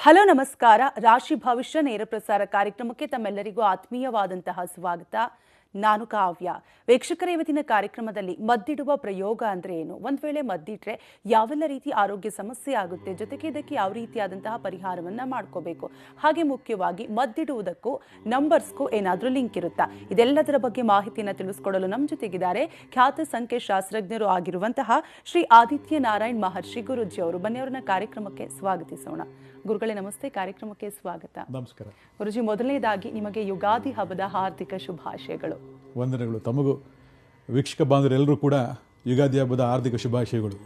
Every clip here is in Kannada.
ಹಲೋ ನಮಸ್ಕಾರ. ರಾಶಿ ಭವಿಷ್ಯ ನೇರ ಪ್ರಸಾರ ಕಾರ್ಯಕ್ರಮಕ್ಕೆ ತಮ್ಮೆಲ್ಲರಿಗೂ ಆತ್ಮೀಯವಾದಂತಹ ಸ್ವಾಗತ. ನಾನು ಕಾವ್ಯ. ವೀಕ್ಷಕರ, ಇವತ್ತಿನ ಕಾರ್ಯಕ್ರಮದಲ್ಲಿ ಮದ್ದಿಡುವ ಪ್ರಯೋಗ ಅಂದ್ರೆ ಏನು, ಒಂದ್ ವೇಳೆ ಮದ್ದಿಟ್ರೆ ಯಾವೆಲ್ಲ ರೀತಿ ಆರೋಗ್ಯ ಸಮಸ್ಯೆ ಆಗುತ್ತೆ, ಜೊತೆಗೆ ಇದಕ್ಕೆ ಯಾವ ರೀತಿಯಾದಂತಹ ಪರಿಹಾರವನ್ನ ಮಾಡ್ಕೋಬೇಕು, ಹಾಗೆ ಮುಖ್ಯವಾಗಿ ಮದ್ದಿಡುವುದಕ್ಕೂ ನಂಬರ್ಸ್ಗೂ ಏನಾದ್ರೂ ಲಿಂಕ್ ಇರುತ್ತಾ, ಇದೆಲ್ಲದರ ಬಗ್ಗೆ ಮಾಹಿತಿಯನ್ನು ತಿಳಿಸ್ಕೊಡಲು ನಮ್ಮ ಜೊತೆಗಿದ್ದಾರೆ ಖ್ಯಾತ ಸಂಖ್ಯಾಶಾಸ್ತ್ರಜ್ಞರು ಆಗಿರುವಂತಹ ಶ್ರೀ ಆದಿತ್ಯ ನಾರಾಯಣ್ ಮಹರ್ಷಿ ಗುರೂಜಿ ಅವರು. ಬನ್ನಿ ಅವರನ್ನ ಕಾರ್ಯಕ್ರಮಕ್ಕೆ ಸ್ವಾಗತಿಸೋಣ. ಗುರುಗಳೇ ನಮಸ್ತೆ, ಕಾರ್ಯಕ್ರಮಕ್ಕೆ ಸ್ವಾಗತ. ನಮಸ್ಕಾರ ಗುರುಜಿ. ಮೊದಲನೇದಾಗಿ ನಿಮಗೆ ಯುಗಾದಿ ಹಬ್ಬದ ಹಾರ್ದಿಕ ಶುಭಾಶಯಗಳು. ವಂದನೆಗಳು. ತಮಗೂ ವೀಕ್ಷಕ ಬಾಂಧವರೆಲ್ಲರೂ ಕೂಡ ಯುಗಾದಿ ಹಬ್ಬದ ಹಾರ್ದಿಕ ಶುಭಾಶಯಗಳು.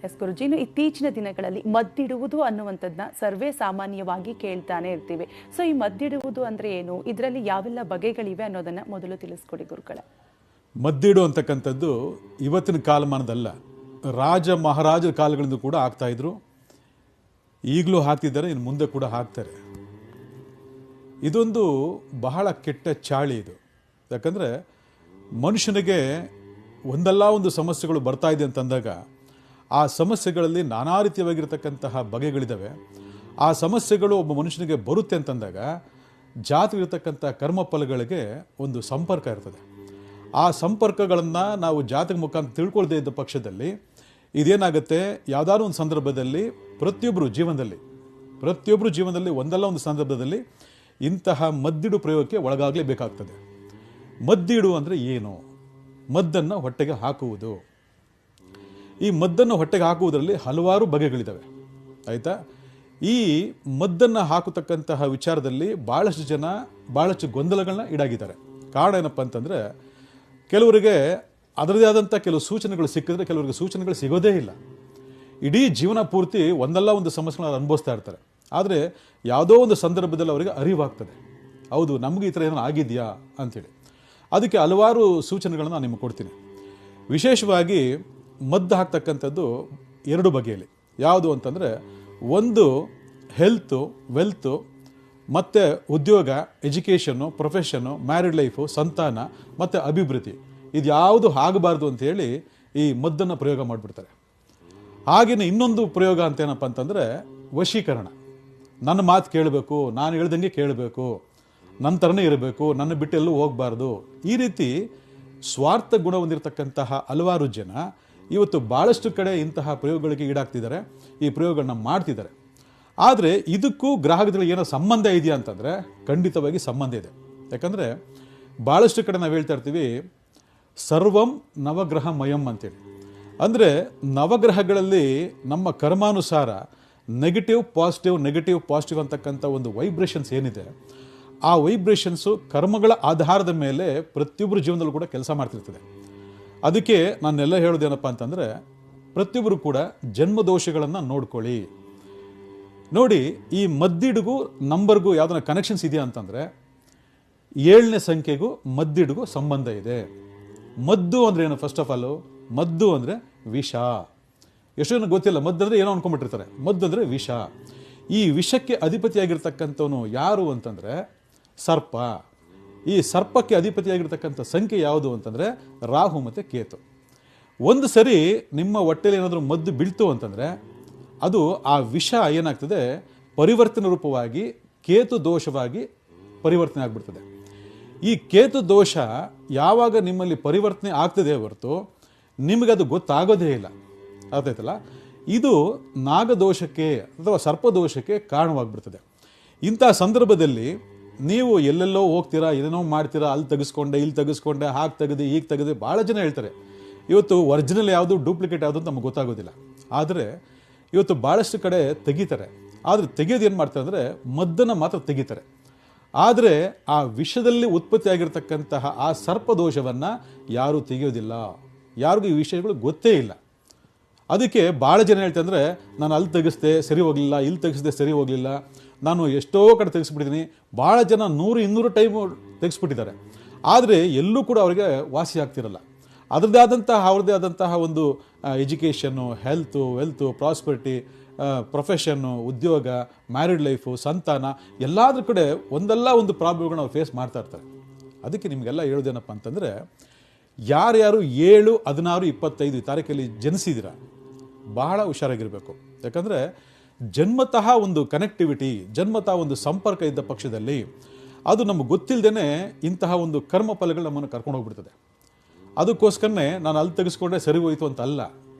ಎಸ್ ಗುರುಜಿ, ಇನ್ನು ಇತ್ತೀಚಿನ ದಿನಗಳಲ್ಲಿ ಮದ್ದಿಡುವುದು ಅನ್ನುವಂಥದ್ದನ್ನ ಸರ್ವೇ ಸಾಮಾನ್ಯವಾಗಿ ಕೇಳ್ತಾನೆ ಇರ್ತೀವಿ. ಸೊ ಈ ಮದ್ದಿಡುವುದು ಅಂದ್ರೆ ಏನು, ಇದರಲ್ಲಿ ಯಾವೆಲ್ಲ ಬಗೆಗಳಿವೆ ಅನ್ನೋದನ್ನ ಮೊದಲು ತಿಳಿಸ್ಕೊಡಿ ಗುರುಗಳೇ. ಮದ್ದಿಡು ಅಂತಕ್ಕಂಥದ್ದು ಇವತ್ತಿನ ಕಾಲಮಾನದಲ್ಲ, ರಾಜ ಮಹಾರಾಜರ ಕಾಲಗಳಿಂದ ಕೂಡ ಆಗ್ತಾ ಇದ್ರು, ಈಗಲೂ ಹಾಕ್ತಿದ್ದಾರೆ, ಇನ್ನು ಮುಂದೆ ಕೂಡ ಹಾಕ್ತಾರೆ. ಇದೊಂದು ಬಹಳ ಕೆಟ್ಟ ಚಾಳಿ ಇದು. ಯಾಕಂದರೆ ಮನುಷ್ಯನಿಗೆ ಒಂದಲ್ಲ ಒಂದು ಸಮಸ್ಯೆಗಳು ಬರ್ತಾ ಇದೆ ಅಂತಂದಾಗ ಆ ಸಮಸ್ಯೆಗಳಲ್ಲಿ ನಾನಾ ರೀತಿಯಾಗಿರ್ತಕ್ಕಂತಹ ಬಗೆಗಳಿದ್ದಾವೆ. ಆ ಸಮಸ್ಯೆಗಳು ಒಬ್ಬ ಮನುಷ್ಯನಿಗೆ ಬರುತ್ತೆ ಅಂತಂದಾಗ ಜಾತಕವಿರ್ತಕ್ಕಂಥ ಕರ್ಮಫಲಗಳಿಗೆ ಒಂದು ಸಂಪರ್ಕ ಇರ್ತದೆ. ಆ ಸಂಪರ್ಕಗಳನ್ನು ನಾವು ಜಾತಕ ಮುಖಾಂತರ ತಿಳ್ಕೊಳ್ದೇ ಇದ್ದ ಪಕ್ಷದಲ್ಲಿ ಇದೇನಾಗುತ್ತೆ, ಯಾವುದಾದ್ರು ಒಂದು ಸಂದರ್ಭದಲ್ಲಿ ಪ್ರತಿಯೊಬ್ಬರು ಜೀವನದಲ್ಲಿ ಒಂದಲ್ಲ ಒಂದು ಸಂದರ್ಭದಲ್ಲಿ ಇಂತಹ ಮದ್ದಿಡು ಪ್ರಯೋಗಕ್ಕೆ ಒಳಗಾಗಲೇಬೇಕಾಗ್ತದೆ. ಮದ್ದಿಡು ಅಂದರೆ ಏನು? ಮದ್ದನ್ನು ಹೊಟ್ಟೆಗೆ ಹಾಕುವುದು. ಈ ಮದ್ದನ್ನು ಹೊಟ್ಟೆಗೆ ಹಾಕುವುದರಲ್ಲಿ ಹಲವಾರು ಬಗೆಗಳಿದ್ದಾವೆ, ಆಯಿತಾ. ಈ ಮದ್ದನ್ನು ಹಾಕತಕ್ಕಂತಹ ವಿಚಾರದಲ್ಲಿ ಭಾಳಷ್ಟು ಜನ ಭಾಳಷ್ಟು ಗೊಂದಲಗಳನ್ನ ಈಡಾಗಿದ್ದಾರೆ. ಕಾರಣ ಏನಪ್ಪ ಅಂತಂದರೆ, ಕೆಲವರಿಗೆ ಅದರದೇ ಆದಂಥ ಕೆಲವು ಸೂಚನೆಗಳು ಸಿಕ್ಕಿದ್ರೆ ಕೆಲವರಿಗೆ ಸೂಚನೆಗಳು ಸಿಗೋದೇ ಇಲ್ಲ. ಇಡೀ ಜೀವನ ಪೂರ್ತಿ ಒಂದಲ್ಲ ಒಂದು ಸಮಸ್ಯೆಗಳನ್ನ ಅನುಭವಿಸ್ತಾ ಇರ್ತಾರೆ. ಆದರೆ ಯಾವುದೋ ಒಂದು ಸಂದರ್ಭದಲ್ಲಿ ಅವರಿಗೆ ಅರಿವಾಗ್ತದೆ, ಹೌದು ನಮಗೆ ಈ ಥರ ಏನೋ ಆಗಿದೆಯಾ ಅಂಥೇಳಿ. ಅದಕ್ಕೆ ಹಲವಾರು ಸೂಚನೆಗಳನ್ನು ನಾನು ನಿಮಗೆ ಕೊಡ್ತೀನಿ. ವಿಶೇಷವಾಗಿ ಮದ್ದು ಹಾಕ್ತಕ್ಕಂಥದ್ದು ಎರಡು ಬಗೆಯಲ್ಲಿ. ಯಾವುದು ಅಂತಂದರೆ, ಒಂದು ಹೆಲ್ತು, ವೆಲ್ತು, ಮತ್ತು ಉದ್ಯೋಗ, ಎಜುಕೇಷನ್ನು, ಪ್ರೊಫೆಷನ್ನು, ಮ್ಯಾರಿಡ್ ಲೈಫು, ಸಂತಾನ ಮತ್ತು ಅಭಿವೃದ್ಧಿ. ಇದು ಯಾವುದು ಆಗಬಾರ್ದು ಅಂಥೇಳಿ ಈ ಮದ್ದನ್ನು ಪ್ರಯೋಗ ಮಾಡಿಬಿಡ್ತಾರೆ. ಹಾಗೆಯೇ ಇನ್ನೊಂದು ಪ್ರಯೋಗ ಅಂತ ಏನಪ್ಪ ಅಂತಂದರೆ ವಶೀಕರಣ. ನನ್ನ ಮಾತು ಕೇಳಬೇಕು, ನಾನು ಹೇಳ್ದಂಗೆ ಕೇಳಬೇಕು, ನನ್ನ ಥರನೇ ಇರಬೇಕು, ನನ್ನ ಬಿಟ್ಟು ಎಲ್ಲೂ ಹೋಗಬಾರ್ದು. ಈ ರೀತಿ ಸ್ವಾರ್ಥ ಗುಣ ಹೊಂದಿರತಕ್ಕಂತಹ ಹಲವಾರು ಜನ ಇವತ್ತು ಭಾಳಷ್ಟು ಕಡೆ ಇಂತಹ ಪ್ರಯೋಗಗಳಿಗೆ ಈಡಾಗ್ತಿದ್ದಾರೆ, ಈ ಪ್ರಯೋಗಗಳನ್ನ ಮಾಡ್ತಿದ್ದಾರೆ. ಆದರೆ ಇದಕ್ಕೂ ಗ್ರಾಹಕಗಳಿಗೆ ಏನೋ ಸಂಬಂಧ ಇದೆಯಾ ಅಂತಂದರೆ ಖಂಡಿತವಾಗಿ ಸಂಬಂಧ ಇದೆ. ಯಾಕಂದರೆ ಭಾಳಷ್ಟು ಕಡೆ ನಾವು ಹೇಳ್ತಾ ಇರ್ತೀವಿ ಸರ್ವಂ ನವಗ್ರಹಮಯಂ ಅಂತೇಳಿ. ಅಂದರೆ ನವಗ್ರಹಗಳಲ್ಲಿ ನಮ್ಮ ಕರ್ಮಾನುಸಾರ ನೆಗೆಟಿವ್ ಪಾಸಿಟಿವ್ ಅಂತಕ್ಕಂಥ ಒಂದು ವೈಬ್ರೇಷನ್ಸ್ ಏನಿದೆ, ಆ ವೈಬ್ರೇಷನ್ಸು ಕರ್ಮಗಳ ಆಧಾರದ ಮೇಲೆ ಪ್ರತಿಯೊಬ್ಬರ ಜೀವನದಲ್ಲೂ ಕೂಡ ಕೆಲಸ ಮಾಡ್ತಿರ್ತದೆ. ಅದಕ್ಕೆ ನಾನೆಲ್ಲ ಹೇಳೋದೇನಪ್ಪ ಅಂತಂದರೆ, ಪ್ರತಿಯೊಬ್ಬರು ಕೂಡ ಜನ್ಮದೋಷಗಳನ್ನು ನೋಡ್ಕೊಳ್ಳಿ. ನೋಡಿ, ಈ ಮದ್ದಿಡಿಗೂ ನಂಬರ್ಗೂ ಯಾವುದನ್ನ ಕನೆಕ್ಷನ್ಸ್ ಇದೆಯಾ ಅಂತಂದರೆ 7ನೇ ಸಂಖ್ಯೆಗೂ ಮದ್ದಿಡಿಗೂ ಸಂಬಂಧ ಇದೆ. ಮದ್ದು ಅಂದರೆ ಏನು? ಫಸ್ಟ್ ಆಫ್ ಆಲು ಮದ್ದು ಅಂದರೆ ವಿಷ. ಎಷ್ಟೋ ಜನ ಗೊತ್ತಿಲ್ಲ, ಮದ್ದು ಅಂದರೆ ಏನೋ ಅನ್ಕೊಂಡ್ಬಿಟ್ಟಿರ್ತಾರೆ. ಮದ್ದು ಅಂದರೆ ವಿಷ. ಈ ವಿಷಕ್ಕೆ ಅಧಿಪತಿಯಾಗಿರ್ತಕ್ಕಂಥವನು ಯಾರು ಅಂತಂದರೆ ಸರ್ಪ. ಈ ಸರ್ಪಕ್ಕೆ ಅಧಿಪತಿಯಾಗಿರ್ತಕ್ಕಂಥ ಸಂಖ್ಯೆ ಯಾವುದು ಅಂತಂದರೆ ರಾಹು ಮತ್ತು ಕೇತು. ಒಂದು ಸರಿ ನಿಮ್ಮ ಹೊಟ್ಟೆಯಲ್ಲಿ ಏನಾದರೂ ಮದ್ದು ಬೀಳ್ತು ಅಂತಂದರೆ ಅದು ಆ ವಿಷ ಏನಾಗ್ತದೆ, ಪರಿವರ್ತನೆ ರೂಪವಾಗಿ ಕೇತು ದೋಷವಾಗಿ ಪರಿವರ್ತನೆ ಆಗಿಬಿಡ್ತದೆ. ಈ ಕೇತು ದೋಷ ಯಾವಾಗ ನಿಮ್ಮಲ್ಲಿ ಪರಿವರ್ತನೆ ಆಗ್ತದೆ ಹೊರತು ನಿಮಗದು ಗೊತ್ತಾಗೋದೇ ಇಲ್ಲ. ಅರ್ಥ ಆಯ್ತಲ್ಲ? ಇದು ನಾಗದೋಷಕ್ಕೆ ಅಥವಾ ಸರ್ಪದೋಷಕ್ಕೆ ಕಾರಣವಾಗಿಬಿಡ್ತದೆ. ಇಂಥ ಸಂದರ್ಭದಲ್ಲಿ ನೀವು ಎಲ್ಲೆಲ್ಲೋ ಹೋಗ್ತೀರಾ, ಏನೇನೋ ಮಾಡ್ತೀರಾ, ಅಲ್ಲಿ ತೆಗೆಸ್ಕೊಂಡೆ, ಇಲ್ಲಿ ತೆಗೆಸ್ಕೊಂಡೆ, ಹಾಗೆ ತೆಗೆದು ಈಗ ತೆಗೆದು ಭಾಳ ಜನ ಹೇಳ್ತಾರೆ. ಇವತ್ತು ಒರಿಜಿನಲ್ ಯಾವುದು ಡೂಪ್ಲಿಕೇಟ್ ಯಾವುದು ಅಂತ ನಮಗೆ ಗೊತ್ತಾಗೋದಿಲ್ಲ. ಆದರೆ ಇವತ್ತು ಭಾಳಷ್ಟು ಕಡೆ ತೆಗಿತಾರೆ. ಆದರೆ ತೆಗೆಯೋದು ಏನು ಮಾಡ್ತಾರೆ ಅಂದರೆ ಮದ್ದನ್ನು ಮಾತ್ರ ತೆಗಿತಾರೆ. ಆದರೆ ಆ ವಿಷದಲ್ಲಿ ಉತ್ಪತ್ತಿಯಾಗಿರ್ತಕ್ಕಂತಹ ಆ ಸರ್ಪದೋಷವನ್ನು ಯಾರೂ ತೆಗೆಯೋದಿಲ್ಲ. ಯಾರಿಗೂ ಈ ವಿಷಯಗಳು ಗೊತ್ತೇ ಇಲ್ಲ. ಅದಕ್ಕೆ ಭಾಳ ಜನ ಹೇಳ್ತಾರೆ ಅಂದರೆ, ನಾನು ಅಲ್ಲಿ ತೆಗೆಸ್ದೆ ಸರಿ ಹೋಗಲಿಲ್ಲ, ಇಲ್ಲಿ ತೆಗೆಸ್ದೆ ಸರಿ ಹೋಗಲಿಲ್ಲ, ನಾನು ಎಷ್ಟೋ ಕಡೆ ತೆಗೆಸ್ಬಿಟ್ಟಿದ್ದೀನಿ. ಭಾಳ ಜನ 100-200 ಟೈಮು ತೆಗೆಸ್ಬಿಟ್ಟಿದ್ದಾರೆ. ಆದರೆ ಎಲ್ಲೂ ಕೂಡ ಅವರಿಗೆ ವಾಸಿ ಆಗ್ತಿರಲ್ಲ. ಅವ್ರದ್ದೇ ಆದಂತಹ ಒಂದು education, health, wealth, prosperity, profession, ಉದ್ಯೋಗ, ಮ್ಯಾರಿಡ್ ಲೈಫು, ಸಂತಾನ, ಎಲ್ಲಾದ್ರ ಕಡೆ ಒಂದಲ್ಲ ಒಂದು ಪ್ರಾಬ್ಲಮ್ಗಳನ್ನ ಅವ್ರು ಫೇಸ್ ಮಾಡ್ತಾ ಇರ್ತಾರೆ. ಅದಕ್ಕೆ ನಿಮಗೆಲ್ಲ ಹೇಳೋದೇನಪ್ಪ ಅಂತಂದರೆ, ಯಾರ್ಯಾರು 7, 16, 25 ತಾರೀಕಲ್ಲಿ ಜನಿಸಿದಿರ ಬಹಳ ಹುಷಾರಾಗಿರಬೇಕು. ಯಾಕಂದರೆ ಜನ್ಮತಃ ಒಂದು ಕನೆಕ್ಟಿವಿಟಿ, ಜನ್ಮತಃ ಒಂದು ಸಂಪರ್ಕ ಇದ್ದ ಪಕ್ಷದಲ್ಲಿ ಅದು ನಮಗೆ ಗೊತ್ತಿಲ್ಲದೇ ಇಂತಹ ಒಂದು ಕರ್ಮ ಫಲಗಳು ನಮ್ಮನ್ನು ಕರ್ಕೊಂಡು ಹೋಗ್ಬಿಡ್ತದೆ. ಅದಕ್ಕೋಸ್ಕರನೇ ನಾನು ಅಲ್ಲಿ ತೆಗೆಸ್ಕೊಂಡ್ರೆ ಸರಿ ಹೋಯಿತು ಅಂತ ಅಲ್ಲ.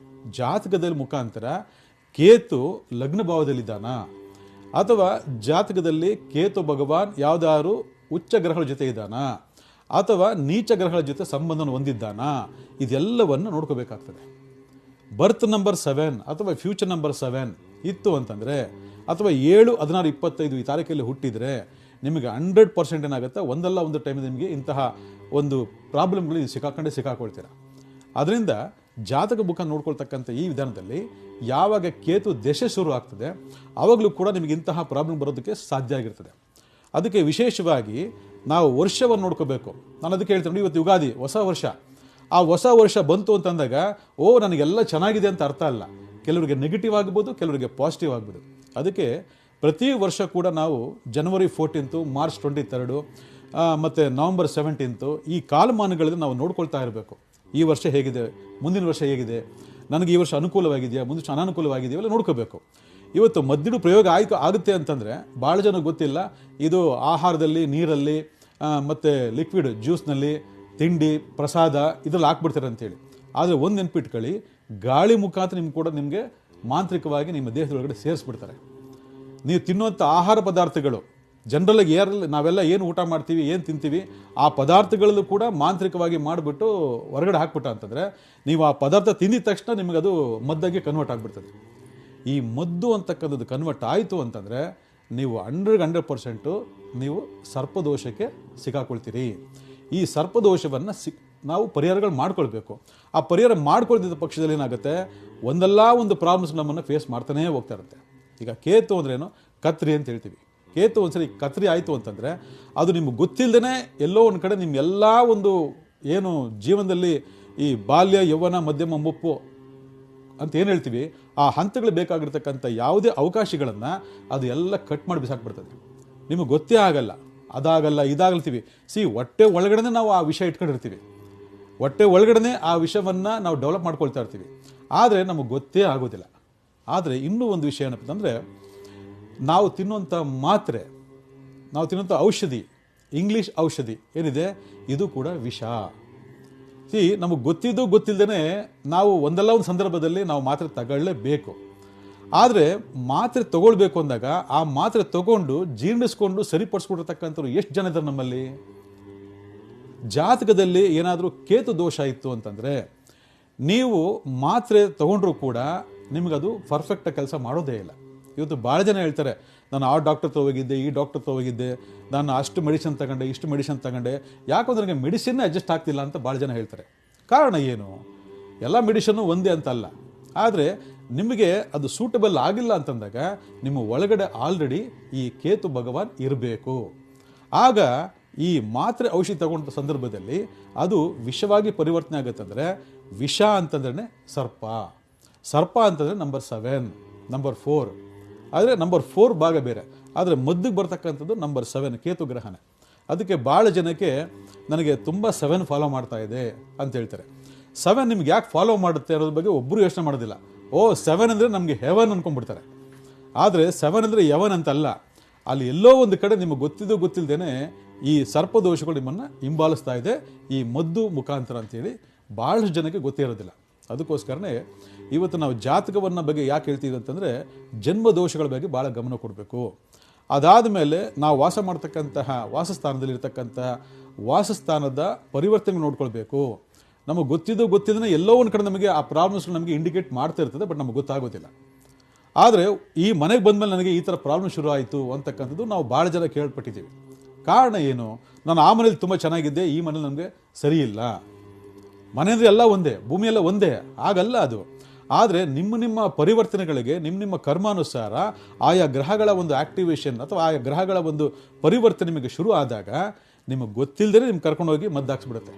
ಜಾತಕದಲ್ಲಿ ಮುಖಾಂತರ ಕೇತು ಲಗ್ನ ಭಾವದಲ್ಲಿದ್ದಾನ, ಅಥವಾ ಜಾತಕದಲ್ಲಿ ಕೇತು ಭಗವಾನ್ ಯಾವುದಾದ್ರು ಉಚ್ಚ ಗ್ರಹಗಳ ಜೊತೆ ಇದ್ದಾನ, ಅಥವಾ ನೀಚ ಗ್ರಹಗಳ ಜೊತೆ ಸಂಬಂಧವನ್ನು ಹೊಂದಿದ್ದಾನ, ಇದೆಲ್ಲವನ್ನು ನೋಡ್ಕೋಬೇಕಾಗ್ತದೆ. ಬರ್ತ್ ನಂಬರ್ 7 ಅಥವಾ ಫ್ಯೂಚರ್ ನಂಬರ್ 7 ಇತ್ತು ಅಂತಂದರೆ, ಅಥವಾ 7-16-25 ಈ ತಾರೀಕಲ್ಲಿ ಹುಟ್ಟಿದರೆ ನಿಮಗೆ 100% ಏನಾಗುತ್ತೆ, ಒಂದಲ್ಲ ಒಂದು ಟೈಮಲ್ಲಿ ನಿಮಗೆ ಇಂತಹ ಒಂದು ಪ್ರಾಬ್ಲಮ್ಗಳು ಸಿಕ್ಕಾಕೊಳ್ತೀರ. ಅದರಿಂದ ಜಾತಕ ಮುಖ ನೋಡ್ಕೊಳ್ತಕ್ಕಂಥ ಈ ವಿಧಾನದಲ್ಲಿ ಯಾವಾಗ ಕೇತು ದಶೆ ಶುರು ಆಗ್ತದೆ ಆವಾಗಲೂ ಕೂಡ ನಿಮಗೆ ಇಂತಹ ಪ್ರಾಬ್ಲಮ್ ಬರೋದಕ್ಕೆ ಸಾಧ್ಯ ಆಗಿರ್ತದೆ. ಅದಕ್ಕೆ ವಿಶೇಷವಾಗಿ ನಾವು ವರ್ಷವನ್ನು ನೋಡ್ಕೋಬೇಕು. ನಾನು ಅದಕ್ಕೆ ಹೇಳ್ತೀನಿ, ಇವತ್ತು ಯುಗಾದಿ, ಹೊಸ ವರ್ಷ. ಆ ಹೊಸ ವರ್ಷ ಬಂತು ಅಂತಂದಾಗ ನನಗೆಲ್ಲ ಚೆನ್ನಾಗಿದೆ ಅಂತ ಅರ್ಥ ಅಲ್ಲ. ಕೆಲವರಿಗೆ ನೆಗೆಟಿವ್ ಆಗ್ಬೋದು, ಕೆಲವರಿಗೆ ಪಾಸಿಟಿವ್ ಆಗ್ಬೋದು. ಅದಕ್ಕೆ ಪ್ರತಿ ವರ್ಷ ಕೂಡ ನಾವು ಜನವರಿ 14, ಮಾರ್ಚ್ 23 ಮತ್ತು ನವಂಬರ್ 17 ಈ ಕಾಲಮಾನಗಳಲ್ಲಿ ನಾವು ನೋಡ್ಕೊಳ್ತಾ ಇರಬೇಕು. ಈ ವರ್ಷ ಹೇಗಿದೆ, ಮುಂದಿನ ವರ್ಷ ಹೇಗಿದೆ, ನನಗೆ ಈ ವರ್ಷ ಅನುಕೂಲವಾಗಿದೆಯಾ, ಮುಂದಿನ ವರ್ಷ ಅನಾನುಕೂಲವಾಗಿದೆಯಾ, ಇವೆಲ್ಲ ನೋಡ್ಕೋಬೇಕು. ಇವತ್ತು ಮದ್ದಿಡು ಪ್ರಯೋಗ ಆಗುತ್ತೆ ಅಂತಂದರೆ ಭಾಳ ಜನ ಗೊತ್ತಿಲ್ಲ. ಇದು ಆಹಾರದಲ್ಲಿ, ನೀರಲ್ಲಿ ಮತ್ತು ಲಿಕ್ವಿಡ್ ಜ್ಯೂಸ್ನಲ್ಲಿ, ತಿಂಡಿ, ಪ್ರಸಾದ ಇದರಲ್ಲಿ ಹಾಕ್ಬಿಡ್ತಾರೆ ಅಂತೇಳಿ. ಆದರೆ ಒಂದು ನೆನ್ಪಿಟ್ಕೊಳ್ಳಿ, ಗಾಳಿ ಮುಖಾಂತರ ನಿಮಗೆ ಮಾಂತ್ರಿಕವಾಗಿ ನಿಮ್ಮ ದೇಹದೊಳಗಡೆ ಸೇರಿಸ್ಬಿಡ್ತಾರೆ. ನೀವು ತಿನ್ನುವಂಥ ಆಹಾರ ಪದಾರ್ಥಗಳು ಜನರಲ್ಲಾಗಿ ನಾವೆಲ್ಲ ಏನು ಊಟ ಮಾಡ್ತೀವಿ, ಏನು ತಿಂತೀವಿ, ಆ ಪದಾರ್ಥಗಳಲ್ಲೂ ಕೂಡ ಮಾಂತ್ರಿಕವಾಗಿ ಮಾಡಿಬಿಟ್ಟು ಹೊರಗಡೆ ಹಾಕ್ಬಿಟ್ಟ ಅಂತಂದರೆ ನೀವು ಆ ಪದಾರ್ಥ ತಿಂದಿದ ತಕ್ಷಣ ನಿಮಗದು ಮದ್ದಾಗಿ ಕನ್ವರ್ಟ್ ಆಗಿಬಿಡ್ತದೆ. ಈ ಮದ್ದು ಅಂತಕ್ಕಂಥದ್ದು ಕನ್ವರ್ಟ್ ಆಯಿತು ಅಂತಂದರೆ ನೀವು 100% ನೀವು ಸರ್ಪದೋಷಕ್ಕೆ ಸಿಕ್ಕಾಕೊಳ್ತೀರಿ. ಈ ಸರ್ಪದೋಷವನ್ನು ನಾವು ಪರಿಹಾರಗಳು ಮಾಡ್ಕೊಳ್ಬೇಕು. ಆ ಪರಿಹಾರ ಮಾಡ್ಕೊಳ್ತಿದ್ದ ಪಕ್ಷದಲ್ಲಿ ಏನಾಗುತ್ತೆ, ಒಂದಲ್ಲ ಒಂದು ಪ್ರಾಬ್ಲಮ್ಸ್ ನಮ್ಮನ್ನು ಫೇಸ್ ಮಾಡ್ತಾನೇ ಹೋಗ್ತಾ ಇರುತ್ತೆ. ಈಗ ಕೇತು ಅಂದ್ರೇನು, ಕತ್ರಿ ಅಂತ ಹೇಳ್ತೀವಿ. ಕೇತು ಒಂದ್ಸರಿ ಕತ್ರಿ ಆಯಿತು ಅಂತಂದರೆ ಅದು ನಿಮ್ಗೆ ಗೊತ್ತಿಲ್ಲದೇ ಎಲ್ಲೋ ಒಂದು ಕಡೆ ನಿಮ್ಮ ಎಲ್ಲ ಒಂದು ಏನು ಜೀವನದಲ್ಲಿ ಈ ಬಾಲ್ಯ, ಯೌವನ, ಮಧ್ಯಮ, ಮುಪ್ಪು ಅಂತ ಏನು ಹೇಳ್ತೀವಿ, ಆ ಹಂತಗಳು ಬೇಕಾಗಿರ್ತಕ್ಕಂಥ ಯಾವುದೇ ಅವಕಾಶಗಳನ್ನು ಅದು ಎಲ್ಲ ಕಟ್ ಮಾಡಿ ಬಿಸಾಕ್ಬಿಡ್ತದೆ. ನಿಮಗೆ ಗೊತ್ತೇ ಆಗಲ್ಲ, ಅದಾಗಲ್ಲ ಇದಾಗಲ್ತೀವಿ. ಹೊಟ್ಟೆ ಒಳಗಡೆ ನಾವು ಆ ವಿಷಯ ಇಟ್ಕೊಂಡಿರ್ತೀವಿ, ಹೊಟ್ಟೆ ಒಳಗಡೆ ಆ ವಿಷಯವನ್ನು ನಾವು ಡೆವಲಪ್ ಮಾಡ್ಕೊಳ್ತಾ ಇರ್ತೀವಿ. ಆದರೆ ನಮಗೆ ಗೊತ್ತೇ ಆಗೋದಿಲ್ಲ. ಆದರೆ ಇನ್ನೂ ಒಂದು ವಿಷಯ ಏನಪ್ಪ ಅಂದರೆ, ನಾವು ತಿನ್ನುವಂಥ ಮಾತ್ರೆ, ನಾವು ತಿನ್ನುವಂಥ ಔಷಧಿ, ಇಂಗ್ಲೀಷ್ ಔಷಧಿ ಏನಿದೆ ಇದು ಕೂಡ ವಿಷ. ನಮಗೆ ಗೊತ್ತಿಲ್ಲದೇ ನಾವು ಒಂದಲ್ಲ ಒಂದು ಸಂದರ್ಭದಲ್ಲಿ ನಾವು ಮಾತ್ರೆ ತಗೊಳ್ಳೇಬೇಕು. ಆದರೆ ಮಾತ್ರೆ ತಗೊಳ್ಬೇಕು ಅಂದಾಗ ಆ ಮಾತ್ರೆ ತಗೊಂಡು ಜೀರ್ಣಿಸ್ಕೊಂಡು ಸರಿಪಡಿಸ್ಕೊಂಡಿರ್ತಕ್ಕಂಥವ್ರು ಎಷ್ಟು ಜನ ಇದ್ದಾರೆ ನಮ್ಮಲ್ಲಿ? ಜಾತಕದಲ್ಲಿ ಏನಾದರೂ ಕೇತು ದೋಷ ಇತ್ತು ಅಂತಂದರೆ ನೀವು ಮಾತ್ರೆ ತಗೊಂಡ್ರೂ ಕೂಡ ನಿಮಗದು ಪರ್ಫೆಕ್ಟಾಗಿ ಕೆಲಸ ಮಾಡೋದೇ ಇಲ್ಲ. ಇವತ್ತು ಭಾಳ ಜನ ಹೇಳ್ತಾರೆ, ನಾನು ಆ ಡಾಕ್ಟರ್ ಹೋಗಿದ್ದೆ, ಈ ಡಾಕ್ಟರ್ ಹೋಗಿದ್ದೆ, ನಾನು ಅಷ್ಟು ಮೆಡಿಸಿನ್ ತಗೊಂಡೆ, ಇಷ್ಟು ಮೆಡಿಸಿನ್ ತಗೊಂಡೆ, ಯಾಕಂದ್ರೆ ನನಗೆ ಮೆಡಿಸಿನ್ನೇ ಅಡ್ಜಸ್ಟ್ ಆಗ್ತಿಲ್ಲ ಅಂತ ಭಾಳ ಜನ ಹೇಳ್ತಾರೆ. ಕಾರಣ ಏನು? ಎಲ್ಲ ಮೆಡಿಷನ್ನು ಒಂದೇ ಅಂತಲ್ಲ, ಆದರೆ ನಿಮಗೆ ಅದು ಸೂಟಬಲ್ ಆಗಿಲ್ಲ ಅಂತಂದಾಗ ನಿಮ್ಮ ಒಳಗಡೆ ಆಲ್ರೆಡಿ ಈ ಕೇತು ಭಗವಾನ್ ಇರಬೇಕು. ಆಗ ಈ ಮಾತ್ರೆ ಔಷಧಿ ತಗೊಂಡ ಸಂದರ್ಭದಲ್ಲಿ ಅದು ವಿಷವಾಗಿ ಪರಿವರ್ತನೆ ಆಗುತ್ತಂದರೆ, ವಿಷ ಅಂತಂದ್ರೆ ಸರ್ಪ, ಸರ್ಪ ಅಂತಂದರೆ ನಂಬರ್ 7, ನಂಬರ್ 4. ಆದರೆ ನಂಬರ್ 4 ಭಾಗ ಬೇರೆ, ಆದರೆ ಮದ್ದಿಗೆ ಬರ್ತಕ್ಕಂಥದ್ದು ನಂಬರ್ 7 ಕೇತು ಗ್ರಹನೇ. ಅದಕ್ಕೆ ಭಾಳ ಜನಕ್ಕೆ ನನಗೆ ತುಂಬ 7 ಫಾಲೋ ಮಾಡ್ತಾ ಇದೆ ಅಂತ ಹೇಳ್ತಾರೆ. 7 ನಿಮ್ಗೆ ಯಾಕೆ ಫಾಲೋ ಮಾಡುತ್ತೆ ಅನ್ನೋದ್ರ ಬಗ್ಗೆ ಒಬ್ಬರು ಯೋಚನೆ ಮಾಡೋದಿಲ್ಲ. 7 ಅಂದರೆ ನಮಗೆ ಹೆವನ್ ಅಂದ್ಕೊಂಡ್ಬಿಡ್ತಾರೆ. ಆದರೆ 7 ಅಂದರೆ ಯವನ್ ಅಂತಲ್ಲ. ಅಲ್ಲಿ ಎಲ್ಲೋ ಒಂದು ಕಡೆ ನಿಮಗೆ ಗೊತ್ತಿಲ್ಲದೇನೆ ಈ ಸರ್ಪದೋಷಗಳು ನಿಮ್ಮನ್ನು ಹಿಂಬಾಲಿಸ್ತಾ ಇದೆ, ಈ ಮದ್ದು ಮುಖಾಂತರ ಅಂತೇಳಿ ಭಾಳಷ್ಟು ಜನಕ್ಕೆ ಗೊತ್ತೇ ಇರೋದಿಲ್ಲ. ಅದಕ್ಕೋಸ್ಕರನೇ ಇವತ್ತು ನಾವು ಜಾತಕವನ್ನು ಬಗ್ಗೆ ಯಾಕೆ ಹೇಳ್ತೀವಿ ಅಂತಂದರೆ, ಜನ್ಮದೋಷಗಳ ಬಗ್ಗೆ ಭಾಳ ಗಮನ ಕೊಡಬೇಕು. ಅದಾದ ಮೇಲೆ ನಾವು ವಾಸ ಮಾಡ್ತಕ್ಕಂತಹ ವಾಸಸ್ಥಾನದಲ್ಲಿರ್ತಕ್ಕಂತಹ ವಾಸಸ್ಥಾನದ ಪರಿವರ್ತನೆ ನೋಡ್ಕೊಳ್ಬೇಕು. ನಮಗೆ ಗೊತ್ತಿಲ್ಲದೇ ಎಲ್ಲೋ ಒಂದು ಕಡೆ ನಮಗೆ ಆ ಪ್ರಾಬ್ಲಮ್ಸ್ ನಮಗೆ ಇಂಡಿಕೇಟ್ ಮಾಡ್ತಾ ಇರ್ತದೆ, ಬಟ್ ನಮಗೆ ಗೊತ್ತಾಗೋದಿಲ್ಲ. ಆದರೆ ಈ ಮನೆಗೆ ಬಂದಮೇಲೆ ನನಗೆ ಈ ಥರ ಪ್ರಾಬ್ಲಮ್ ಶುರು ಆಯಿತು ಅಂತಕ್ಕಂಥದ್ದು ನಾವು ಭಾಳ ಜನ ಕೇಳ್ಪಟ್ಟಿದ್ದೀವಿ. ಕಾರಣ ಏನು? ನಾನು ಆ ಮನೇಲಿ ತುಂಬ ಚೆನ್ನಾಗಿದ್ದೆ, ಈ ಮನೇಲಿ ನಮಗೆ ಸರಿ ಇಲ್ಲ. ಮನೆ ಅಂದರೆ ಎಲ್ಲ ಒಂದೇ, ಭೂಮಿಯೆಲ್ಲ ಒಂದೇ, ಆಗಲ್ಲ ಅದು. ಆದರೆ ನಿಮ್ಮ ಪರಿವರ್ತನೆಗಳಿಗೆ ನಿಮ್ಮ ಕರ್ಮಾನುಸಾರ ಆಯಾ ಗ್ರಹಗಳ ಒಂದು ಆಕ್ಟಿವೇಶನ್ ಅಥವಾ ಆಯಾ ಗ್ರಹಗಳ ಒಂದು ಪರಿವರ್ತನೆ ನಿಮಗೆ ಶುರು ಆದಾಗ ನಿಮಗೆ ಗೊತ್ತಿಲ್ಲದೇ ನಿಮ್ಗೆ ಕರ್ಕೊಂಡೋಗಿ ಮದ್ದಾಕ್ಸ್ಬಿಡುತ್ತೆ.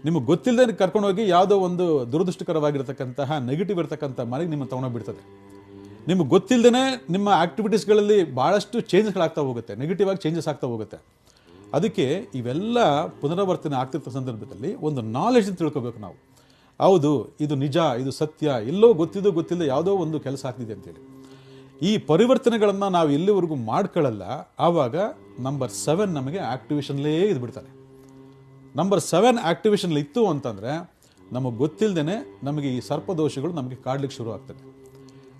ನಿಮಗೆ ಗೊತ್ತಿಲ್ಲದೆ ಕರ್ಕೊಂಡೋಗಿ ಯಾವುದೋ ಒಂದು ದುರದೃಷ್ಟಕರವಾಗಿರ್ತಕ್ಕಂತಹ ನೆಗೆಟಿವ್ ಇರ್ತಕ್ಕಂಥ ಮನೆಗೆ ನಿಮ್ಮ ತೊಗೊಂಡೋಗ್ಬಿಡ್ತದೆ. ನಿಮಗೆ ಗೊತ್ತಿಲ್ಲದೇ ನಿಮ್ಮ ಆಕ್ಟಿವಿಟೀಸ್ಗಳಲ್ಲಿ ಭಾಳಷ್ಟು ಚೇಂಜಸ್ಗಳಾಗ್ತಾ ಹೋಗುತ್ತೆ, ನೆಗೆಟಿವ್ ಆಗಿ ಚೇಂಜಸ್ ಆಗ್ತಾ ಹೋಗುತ್ತೆ. ಅದಕ್ಕೆ ಇವೆಲ್ಲ ಪುನರಾವರ್ತನೆ ಆಗ್ತಿರ್ತ ಸಂದರ್ಭದಲ್ಲಿ ಒಂದು ನಾಲೆಡ್ಜ್ ತಿಳ್ಕೊಬೇಕು ನಾವು. ಹೌದು, ಇದು ನಿಜ, ಇದು ಸತ್ಯ, ಎಲ್ಲೋ ಗೊತ್ತಿಲ್ಲದೆ ಯಾವುದೋ ಒಂದು ಕೆಲಸ ಆಗ್ತಿದೆ ಅಂತೇಳಿ. ಈ ಪರಿವರ್ತನೆಗಳನ್ನು ನಾವು ಎಲ್ಲಿವರೆಗೂ ಮಾಡ್ಕೊಳ್ಳಲ್ಲ, ಆವಾಗ ನಂಬರ್ 7 ನಮಗೆ ಆಕ್ಟಿವೇಶನ್ಲೇ ಇದ್ಬಿಡ್ತಾನೆ. ನಂಬರ್ 7 ಆಕ್ಟಿವೇಶನ್ ಇತ್ತು ಅಂತಂದರೆ ನಮಗೆ ಗೊತ್ತಿಲ್ಲದೇ ನಮಗೆ ಈ ಸರ್ಪದೋಷಗಳು ನಮಗೆ ಕಾಡ್ಲಿಕ್ಕೆ ಶುರು ಆಗ್ತದೆ.